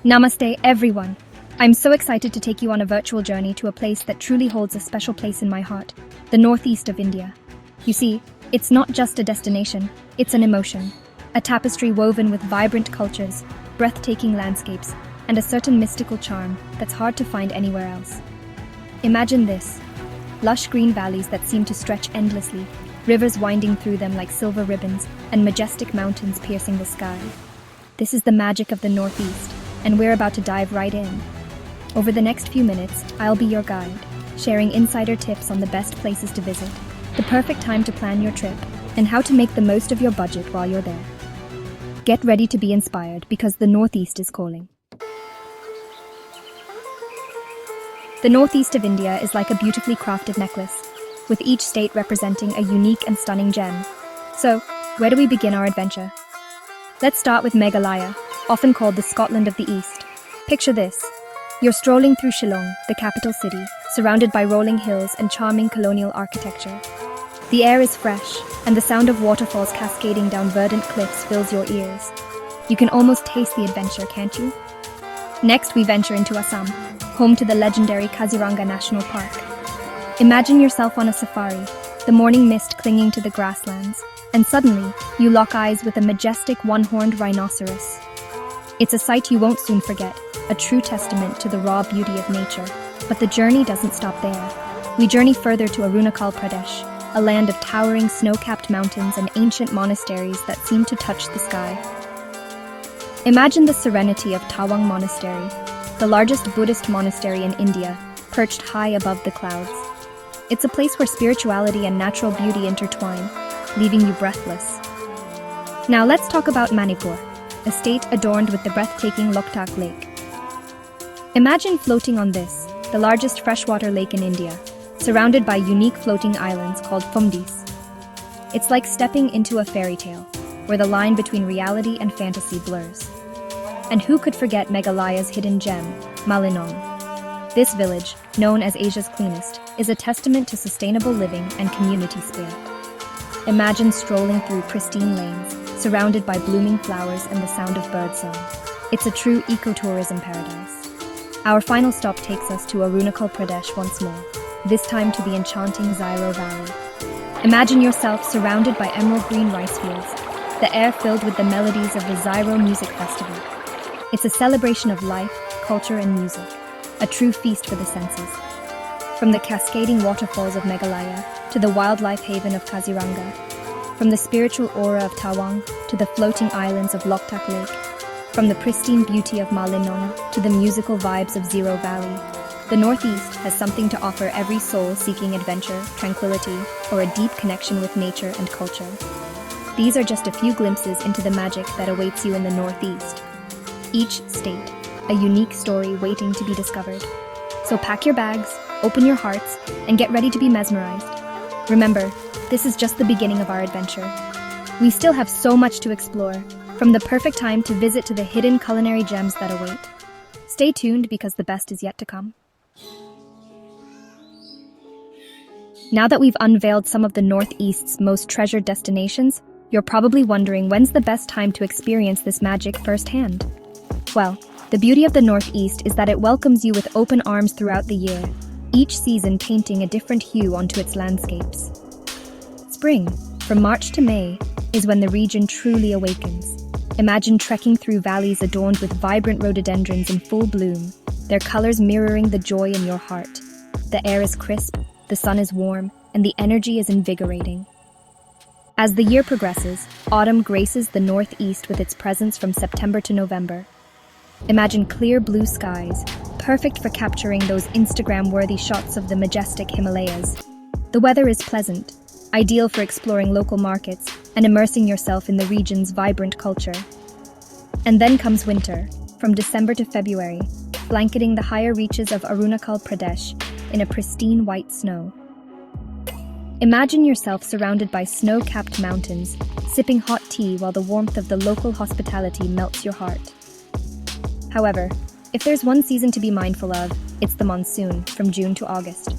Namaste, everyone. I'm so excited to take you on a virtual journey to a place that truly holds a special place in my heart, the northeast of India. You see, it's not just a destination, it's an emotion, a tapestry woven with vibrant cultures, breathtaking landscapes, and a certain mystical charm that's hard to find anywhere else. Imagine this: lush green valleys that seem to stretch endlessly, rivers winding through them like silver ribbons, and majestic mountains piercing the sky. This is the magic of the Northeast, and we're about to dive right in. Over the next few minutes, I'll be your guide, sharing insider tips on the best places to visit, the perfect time to plan your trip, and how to make the most of your budget while you're there. Get ready to be inspired because the Northeast is calling. The Northeast of India is like a beautifully crafted necklace, with each state representing a unique and stunning gem. So, where do we begin our adventure? Let's start with Meghalaya, often called the Scotland of the East. Picture this. You're strolling through Shillong, the capital city, surrounded by rolling hills and charming colonial architecture. The air is fresh, and the sound of waterfalls cascading down verdant cliffs fills your ears. You can almost taste the adventure, can't you? Next, we venture into Assam, home to the legendary Kaziranga National Park. Imagine yourself on a safari, the morning mist clinging to the grasslands, and suddenly, you lock eyes with a majestic one-horned rhinoceros. It's a sight you won't soon forget, a true testament to the raw beauty of nature. But the journey doesn't stop there. We journey further to Arunachal Pradesh, a land of towering snow-capped mountains and ancient monasteries that seem to touch the sky. Imagine the serenity of Tawang Monastery, the largest Buddhist monastery in India, perched high above the clouds. It's a place where spirituality and natural beauty intertwine, leaving you breathless. Now let's talk about Manipur, a state adorned with the breathtaking Loktak Lake. Imagine floating on this, the largest freshwater lake in India, surrounded by unique floating islands called Fumdis. It's like stepping into a fairy tale, where the line between reality and fantasy blurs. And who could forget Meghalaya's hidden gem, Malinong? This village, known as Asia's cleanest, is a testament to sustainable living and community spirit. Imagine strolling through pristine lanes, surrounded by blooming flowers and the sound of birdsong. It's a true ecotourism paradise. Our final stop takes us to Arunachal Pradesh once more, this time to the enchanting Zyro Valley. Imagine yourself surrounded by emerald green rice fields, the air filled with the melodies of the Zyro Music Festival. It's a celebration of life, culture, and music, a true feast for the senses. From the cascading waterfalls of Meghalaya to the wildlife haven of Kaziranga, from the spiritual aura of Tawang to the floating islands of Loktak Lake, from the pristine beauty of Malinong to the musical vibes of Zero Valley, the Northeast has something to offer every soul seeking adventure, tranquility, or a deep connection with nature and culture. These are just a few glimpses into the magic that awaits you in the Northeast. Each state, a unique story waiting to be discovered. So pack your bags, open your hearts, and get ready to be mesmerized. Remember, this is just the beginning of our adventure. We still have so much to explore, from the perfect time to visit to the hidden culinary gems that await. Stay tuned because the best is yet to come. Now that we've unveiled some of the Northeast's most treasured destinations, you're probably wondering when's the best time to experience this magic firsthand. Well, the beauty of the Northeast is that it welcomes you with open arms throughout the year, each season painting a different hue onto its landscapes. Spring, from March to May, is when the region truly awakens. Imagine trekking through valleys adorned with vibrant rhododendrons in full bloom, their colors mirroring the joy in your heart. The air is crisp, the sun is warm, and the energy is invigorating. As the year progresses, autumn graces the Northeast with its presence from September to November. Imagine clear blue skies, perfect for capturing those Instagram-worthy shots of the majestic Himalayas. The weather is pleasant, ideal for exploring local markets and immersing yourself in the region's vibrant culture. And then comes winter, from December to February, blanketing the higher reaches of Arunachal Pradesh in a pristine white snow. Imagine yourself surrounded by snow-capped mountains, sipping hot tea while the warmth of the local hospitality melts your heart. However, if there's one season to be mindful of, it's the monsoon, from June to August.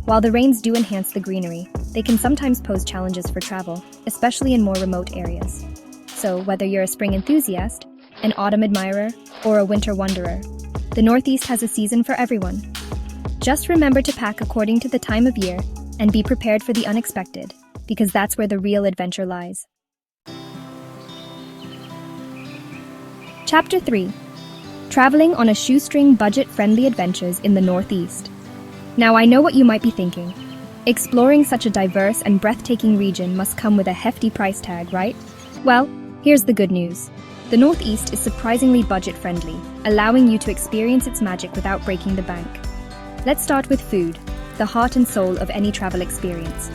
While the rains do enhance the greenery, they can sometimes pose challenges for travel, especially in more remote areas. So, whether you're a spring enthusiast, an autumn admirer, or a winter wanderer, the Northeast has a season for everyone. Just remember to pack according to the time of year and be prepared for the unexpected, because that's where the real adventure lies. Chapter 3. Traveling on a shoestring budget-friendly adventures in the Northeast. Now I know what you might be thinking. Exploring such a diverse and breathtaking region must come with a hefty price tag, right? Well, here's the good news. The Northeast is surprisingly budget-friendly, allowing you to experience its magic without breaking the bank. Let's start with food, the heart and soul of any travel experience.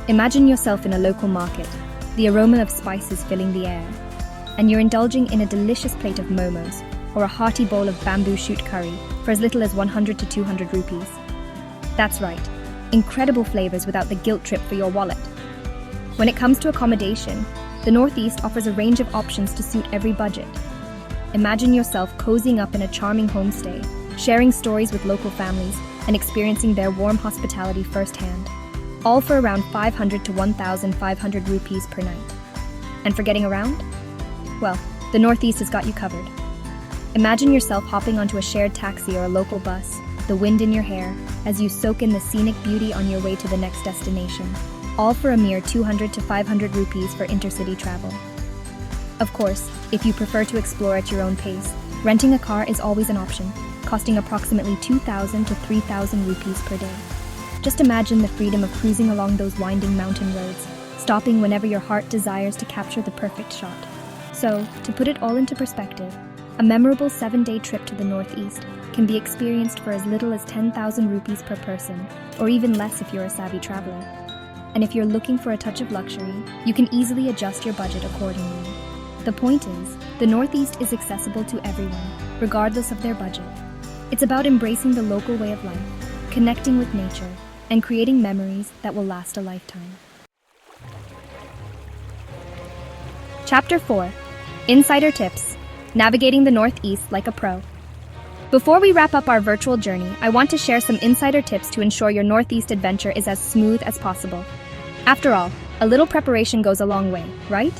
Imagine yourself in a local market, the aroma of spices filling the air, and you're indulging in a delicious plate of momos or a hearty bowl of bamboo shoot curry for as little as 100 to 200 rupees. That's right, incredible flavors without the guilt trip for your wallet. When it comes to accommodation, the Northeast offers a range of options to suit every budget. Imagine yourself cozying up in a charming homestay, sharing stories with local families, and experiencing their warm hospitality firsthand, all for around 500 to 1,500 rupees per night. And for getting around? Well, the Northeast has got you covered. Imagine yourself hopping onto a shared taxi or a local bus, the wind in your hair, as you soak in the scenic beauty on your way to the next destination, all for a mere 200 to 500 rupees for intercity travel. Of course, if you prefer to explore at your own pace, renting a car is always an option, costing approximately 2,000 to 3,000 rupees per day. Just imagine the freedom of cruising along those winding mountain roads, stopping whenever your heart desires to capture the perfect shot. So, to put it all into perspective, a memorable 7-day trip to the Northeast can be experienced for as little as 10,000 rupees per person, or even less if you're a savvy traveler. And if you're looking for a touch of luxury, you can easily adjust your budget accordingly. The point is, the Northeast is accessible to everyone, regardless of their budget. It's about embracing the local way of life, connecting with nature, and creating memories that will last a lifetime. Chapter 4. Insider Tips. Navigating the Northeast like a pro. Before we wrap up our virtual journey, I want to share some insider tips to ensure your Northeast adventure is as smooth as possible. After all, a little preparation goes a long way, right?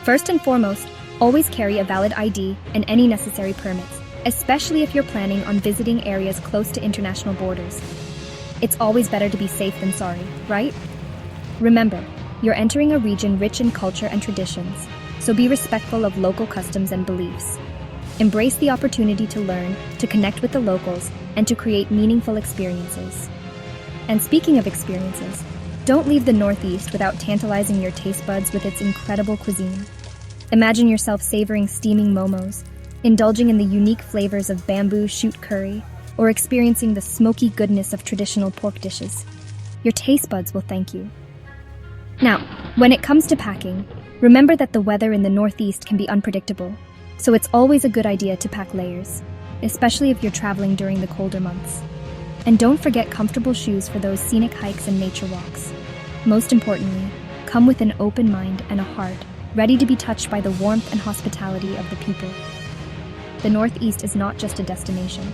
First and foremost, always carry a valid ID and any necessary permits, especially if you're planning on visiting areas close to international borders. It's always better to be safe than sorry, right? Remember, you're entering a region rich in culture and traditions, so be respectful of local customs and beliefs. Embrace the opportunity to learn, to connect with the locals, and to create meaningful experiences. And speaking of experiences, don't leave the Northeast without tantalizing your taste buds with its incredible cuisine. Imagine yourself savoring steaming momos, indulging in the unique flavors of bamboo shoot curry, or experiencing the smoky goodness of traditional pork dishes. Your taste buds will thank you. Now, when it comes to packing, remember that the weather in the Northeast can be unpredictable, so it's always a good idea to pack layers, especially if you're traveling during the colder months. And don't forget comfortable shoes for those scenic hikes and nature walks. Most importantly, come with an open mind and a heart, ready to be touched by the warmth and hospitality of the people. The Northeast is not just a destination,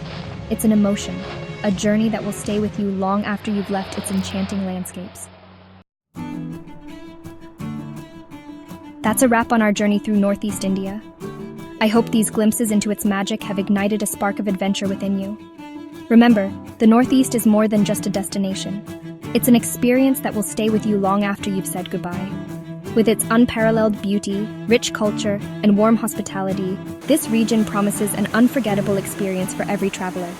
it's an emotion, a journey that will stay with you long after you've left its enchanting landscapes. That's a wrap on our journey through Northeast India. I hope these glimpses into its magic have ignited a spark of adventure within you. Remember, the Northeast is more than just a destination. It's an experience that will stay with you long after you've said goodbye. With its unparalleled beauty, rich culture, and warm hospitality, this region promises an unforgettable experience for every traveler.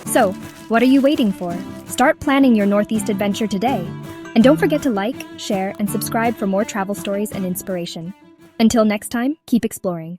So, what are you waiting for? Start planning your Northeast adventure today. And don't forget to like, share, and subscribe for more travel stories and inspiration. Until next time, keep exploring.